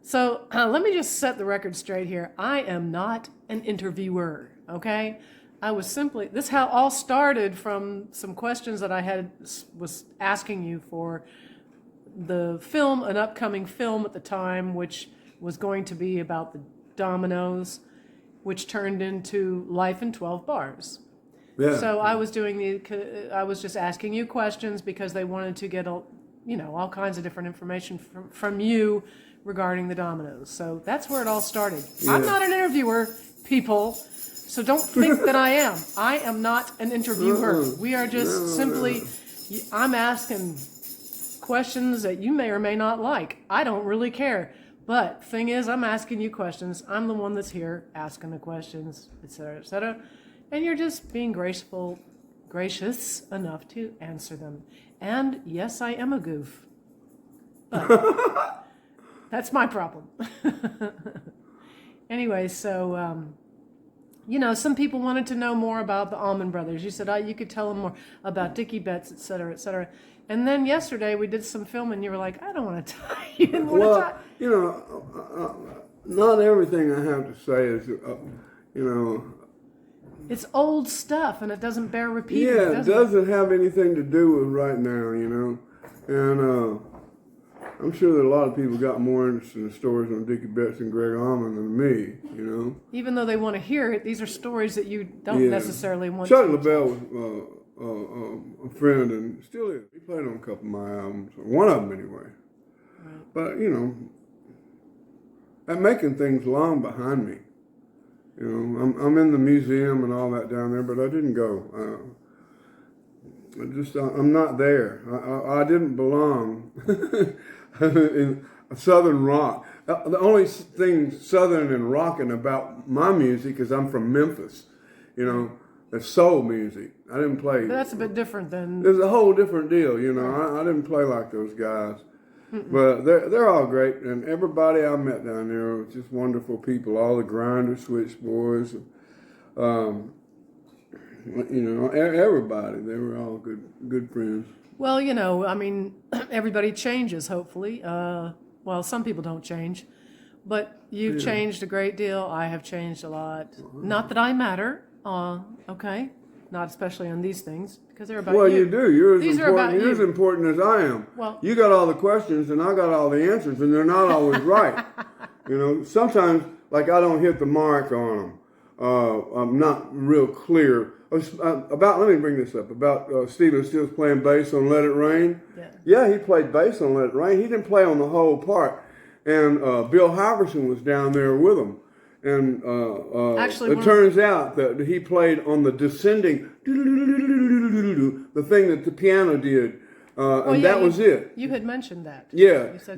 So let me just set the record straight here. I am not an interviewer, okay? This is how it all started from some questions that was asking you for the film, an upcoming film at the time, which was going to be about the dominoes, which turned into Life in 12 Bars. Yeah. So I was just asking you questions because they wanted to get all kinds of different information from you regarding the dominoes. So that's where it all started. Yeah. I'm not an interviewer, people, so don't think that I am. I am not an interviewer. We are just simply, I'm asking questions that you may or may not like. I don't really care. But thing is, I'm asking you questions. I'm the one that's here asking the questions, et cetera, and you're just being gracious enough to answer them. And yes, I am a goof. But that's my problem. Anyway, so, some people wanted to know more about the Allman Brothers. You said you could tell them more about Dickie Betts, et cetera, et cetera. And then yesterday we did some film and you were like, I don't want to talk. You didn't want to talk. Not everything I have to say is, It's old stuff and it doesn't bear repeating. Yeah, it doesn't have anything to do with right now, And I'm sure that a lot of people got more interest in the stories on Dickie Betts and Greg Allman than me, Even though they want to hear it, these are stories that you don't necessarily want Chuck to. LaBelle was a friend and still is. He played on a couple of my albums, one of them anyway. Right. But, I'm making things long behind me. I'm in the museum and all that down there, but I didn't go. I'm not there. I didn't belong in Southern rock. The only thing Southern and rocking about my music is I'm from Memphis. It's soul music. I didn't play. But that's a bit different than. It's a whole different deal. I didn't play like those guys. Mm-mm. But they're all great, and everybody I met down there was just wonderful people. All the Grinders, Switch Boys, everybody. They were all good friends. Well, everybody changes. Hopefully, some people don't change, but you've changed a great deal. I have changed a lot. Not that I matter. Okay. Not especially on these things, because they're about you. Well, you do. You're as important as I am. Well, you got all the questions, and I got all the answers, and they're not always right. Sometimes, like, I don't hit the mark on them. I'm not real clear. Let me bring this up, about Stephen Stills playing bass on Let It Rain. Yeah, he played bass on Let It Rain. He didn't play on the whole part. And Bill Halverson was down there with him. And Actually, it turns out that he played on the descending, the thing that the piano did, that was it. You had mentioned that. Yeah. You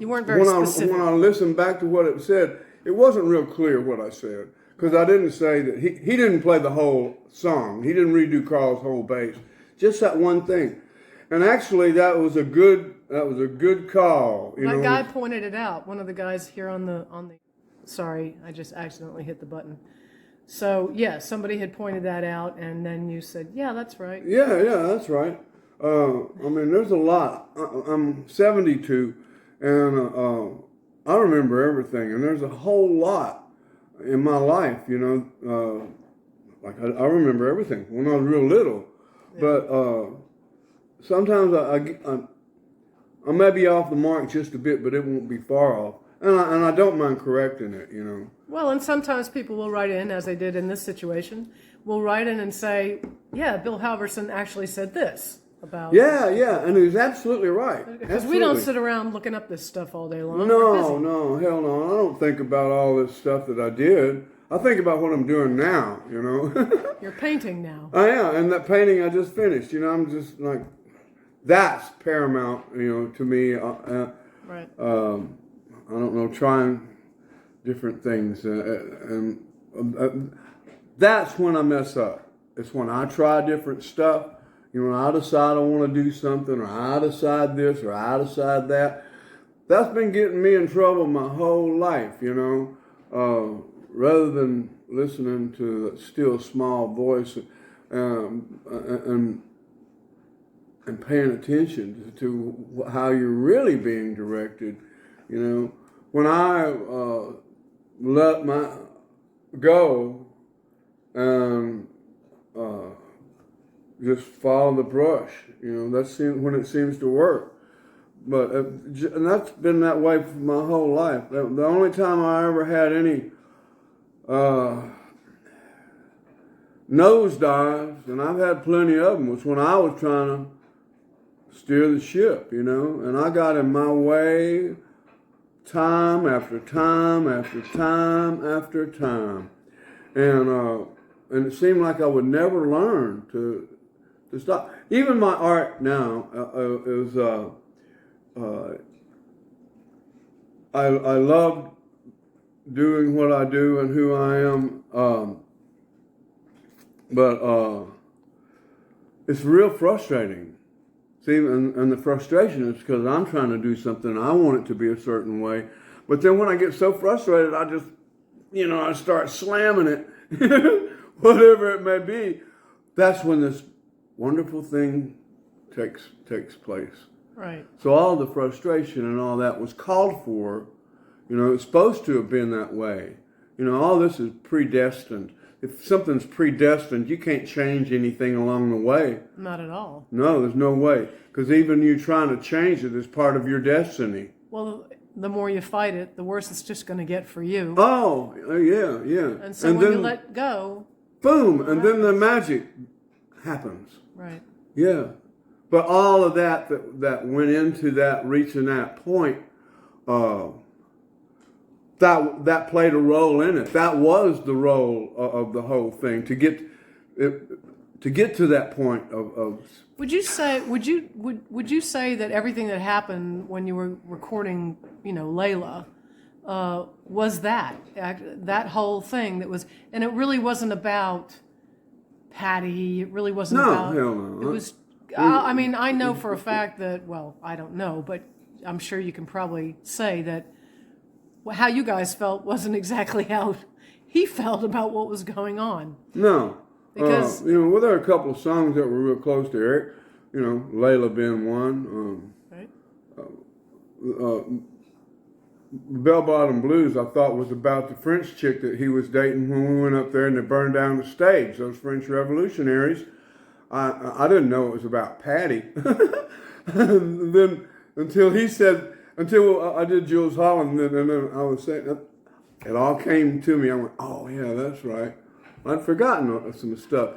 weren't very specific. When I listened back to what it said, it wasn't real clear what I said, because I didn't say that he didn't play the whole song. He didn't redo Carl's whole bass, just that one thing. And actually, that was a good call. My guy pointed it out. One of the guys here on the. Sorry, I just accidentally hit the button. So somebody had pointed that out, and then you said, "Yeah, that's right." Yeah, that's right. There's a lot. I'm 72, and I remember everything, and there's a whole lot in my life. Like I remember everything when I was real little, but. Sometimes I may be off the mark just a bit, but it won't be far off. And I don't mind correcting it, Well, and sometimes people will write in, as they did in this situation, will write in and say, Bill Halverson actually said this about... Yeah, and he's absolutely right. Because we don't sit around looking up this stuff all day long. No, hell no. I don't think about all this stuff that I did. I think about what I'm doing now, You're painting now. I am, and that painting I just finished, I'm just like... That's paramount, to me. Right. I don't know, trying different things. And that's when I mess up. It's when I try different stuff. When I decide I want to do something, or I decide this, or I decide that. That's been getting me in trouble my whole life, rather than listening to that still small voice and paying attention to how you're really being directed, You know, when I let my go and just follow the brush, you know, that's when it seems to work. But and that's been that way for my whole life. The only time I ever had any nosedives, and I've had plenty of them, was when I was trying to steer the ship, you know, and I got in my way time after time after time after time, and it seemed like I would never learn to stop. Even my art now is I love doing what I do and who I am, but it's real frustrating. See, and the frustration is because I'm trying to do something, I want it to be a certain way, but then when I get so frustrated, I just, you know, I start slamming it, whatever it may be. That's when this wonderful thing takes place. Right. So all the frustration and all that was called for. You know, it's supposed to have been that way. You know, all this is predestined. If something's predestined, you can't change anything along the way. Not at all. No, there's no way. Because even you trying to change it is part of your destiny. Well, the more you fight it, the worse it's just going to get for you. Oh, yeah, yeah. And so when you let go, boom, and then the magic happens. Right. Yeah. But all of that went into that, reaching that point, that played a role in it. That was the role of the whole thing, to get to that point of. Would you say that everything that happened when you were recording, you know, Layla, was that whole thing that was, and it really wasn't about Patty. It really wasn't about. No, hell no. It was. I mean, I know for a fact that. Well, I don't know, but I'm sure you can probably say that how you guys felt wasn't exactly how he felt about what was going on. No. Because you know, well, there are a couple of songs that were real close to Eric. You know, Layla being one. Right. Bell Bottom Blues, I thought, was about the French chick that he was dating when we went up there and they burned down the stage. Those French revolutionaries. I didn't know it was about Patty. And then until I did Jules Holland, and then I was saying, it all came to me. I went, oh yeah, that's right. I'd forgotten some stuff.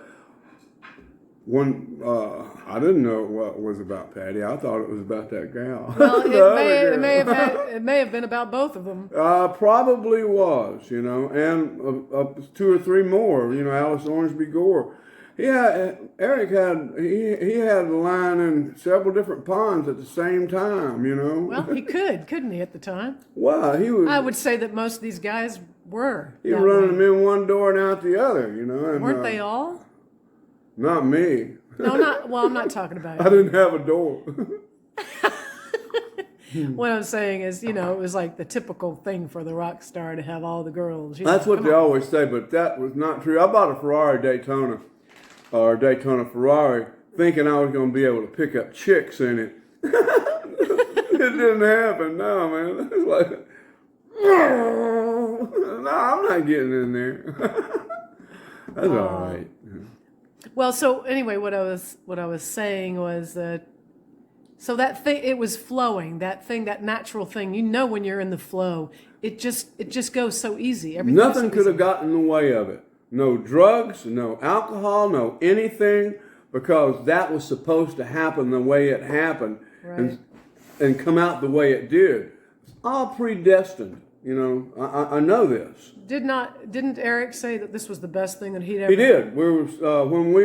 I didn't know what was about Patty. I thought it was about that gal. Well, it may have been about both of them. Probably was, you know, and 2 or 3 more. You know, Alice Ormsby Gore. Eric had a line in several different ponds at the same time, you know. Well, he couldn't he, at the time? Well, he was. I would say that most of these guys were. He was running them in one door and out the other, you know. And, weren't they all? Not me. No, not. Well, I'm not talking about you. I didn't have a door. What I'm saying is, you know, it was like the typical thing for the rock star to have all the girls. That's what they always say, but that was not true. I bought a Ferrari Daytona, or Daytona Ferrari, thinking I was going to be able to pick up chicks in it. It didn't happen. No, man. It's like, no, I'm not getting in there. That's all right. Well, so anyway, what I was saying was that, so that thing, it was flowing, that thing, that natural thing. You know, when you're in the flow, it just goes so easy. Nothing could have gotten in the way of it. No drugs, no alcohol, no anything, because that was supposed to happen the way it happened, right, and come out the way it did. It's all predestined. You know, I know this. Didn't Eric say that this was the best thing that he'd ever? He did. We were when we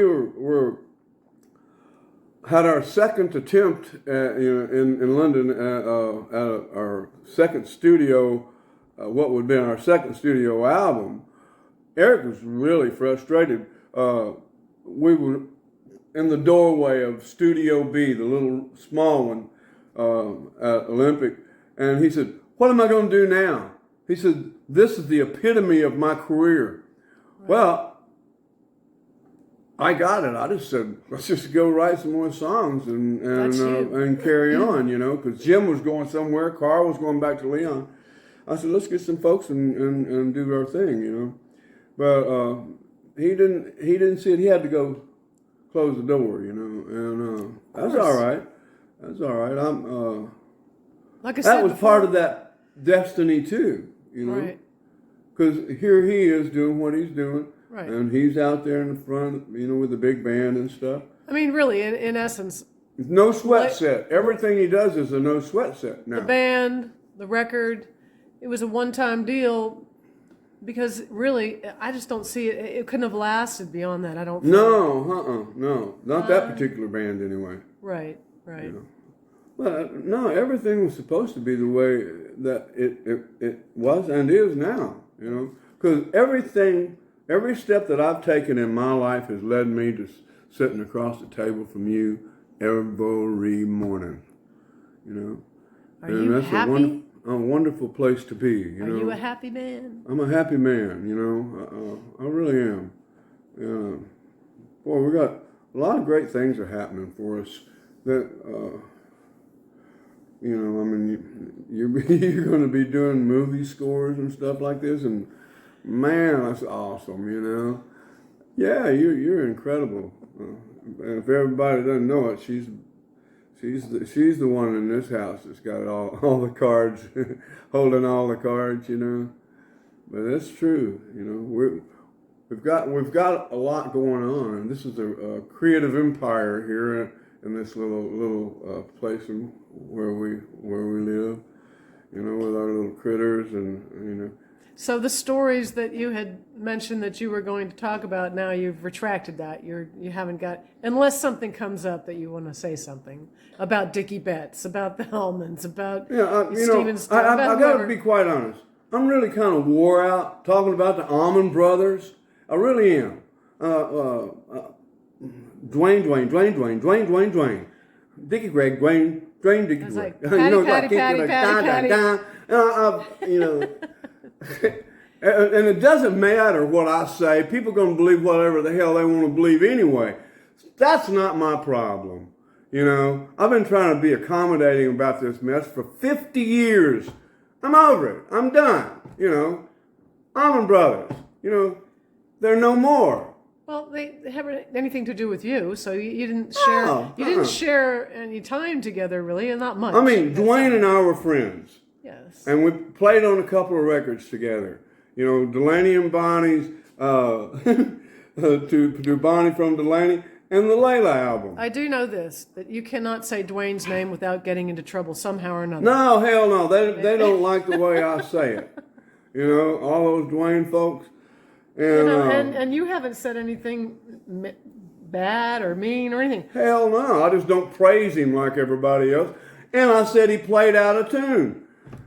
had our second attempt in London at our second studio, what would have been our second studio album. Eric was really frustrated. We were in the doorway of Studio B, the little small one at Olympic, and he said, "What am I going to do now?" He said, "This is the epitome of my career." Right. Well, I got it. I just said, let's just go write some more songs and carry on, you know, because Jim was going somewhere, Carl was going back to Leon. I said, let's get some folks and do our thing, you know. But he didn't see it. He had to go close the door, you know, and that's all right. That's all right. Like I said, that was part of that destiny too, you know. Right. Because here he is doing what he's doing. Right. And he's out there in the front, you know, with the big band and stuff. I mean, really, in essence, no sweat set. Everything he does is a no sweat set now. the band, the record, it was a one-time deal because really, I just don't see it. It couldn't have lasted beyond that. I don't think. No, not that particular band anyway. Right. You know? Well, no, everything was supposed to be the way that it was and is now. You know, because every step that I've taken in my life has led me to sitting across the table from you every morning. You know, Are you happy? A wonderful place to be. Are you a happy man? I'm a happy man. You know, I really am. Boy, we got a lot of great things are happening for us. That you know, I mean, you're going to be doing movie scores and stuff like this, and man, that's awesome, you know. Yeah, you're incredible. And if everybody doesn't know it, she's the one in this house that's got all the cards, holding all the cards, you know. But that's true, you know. We've got a lot going on, and this is a creative empire here in this little place where we live, you know, with our little critters and you know. So the stories that you had mentioned that you were going to talk about, now you've retracted that. You haven't got, unless something comes up that you want to say something about Dickie Betts, about the Hellmans, about Steven Starr. I got to be quite honest. I'm really kind of wore out talking about the Allman Brothers. I really am. Dwayne. Dickie Greg, Dwayne, Dickie Greg. Like, Patty. You know. And it doesn't matter what I say. People are going to believe whatever the hell they want to believe anyway. That's not my problem. You know, I've been trying to be accommodating about this mess for 50 years. I'm over it. I'm done. You know, Allman Brothers, you know, they're no more. Well, they have anything to do with you, so you didn't share. You didn't share any time together, really, and not much. I mean, Dwayne and I were friends. Yes. And we played on a couple of records together. You know, Delaney and Bonnie's, to do Bonnie from Delaney, and the Layla album. I do know this, that you cannot say Dwayne's name without getting into trouble somehow or another. No, hell no. They don't like the way I say it. You know, all those Dwayne folks. And, you know, and you haven't said anything bad or mean or anything. Hell no. I just don't praise him like everybody else. And I said he played out of tune.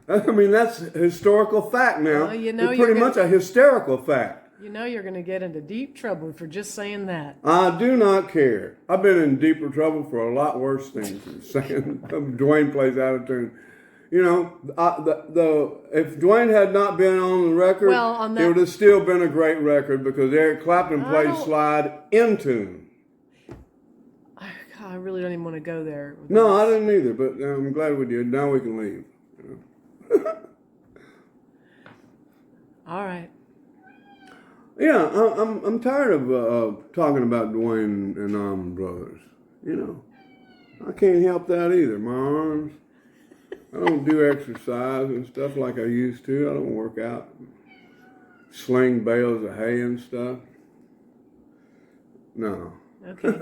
I mean, that's historical fact now. Well, you know, it's pretty much a hysterical fact. You know you're going to get into deep trouble for just saying that. I do not care. I've been in deeper trouble for a lot worse things than saying Dwayne plays out of tune. You know, if Dwayne had not been on the record, it would have still been a great record because Eric Clapton played slide in tune. I really don't even want to go there. No, I didn't either, but I'm glad we did. Now we can leave. You know? All right. Yeah, I'm tired of talking about Dwayne and Allman Brothers. You know, I can't help that either. My arms, I don't do exercise and stuff like I used to. I don't work out, sling bales of hay and stuff. No. Okay.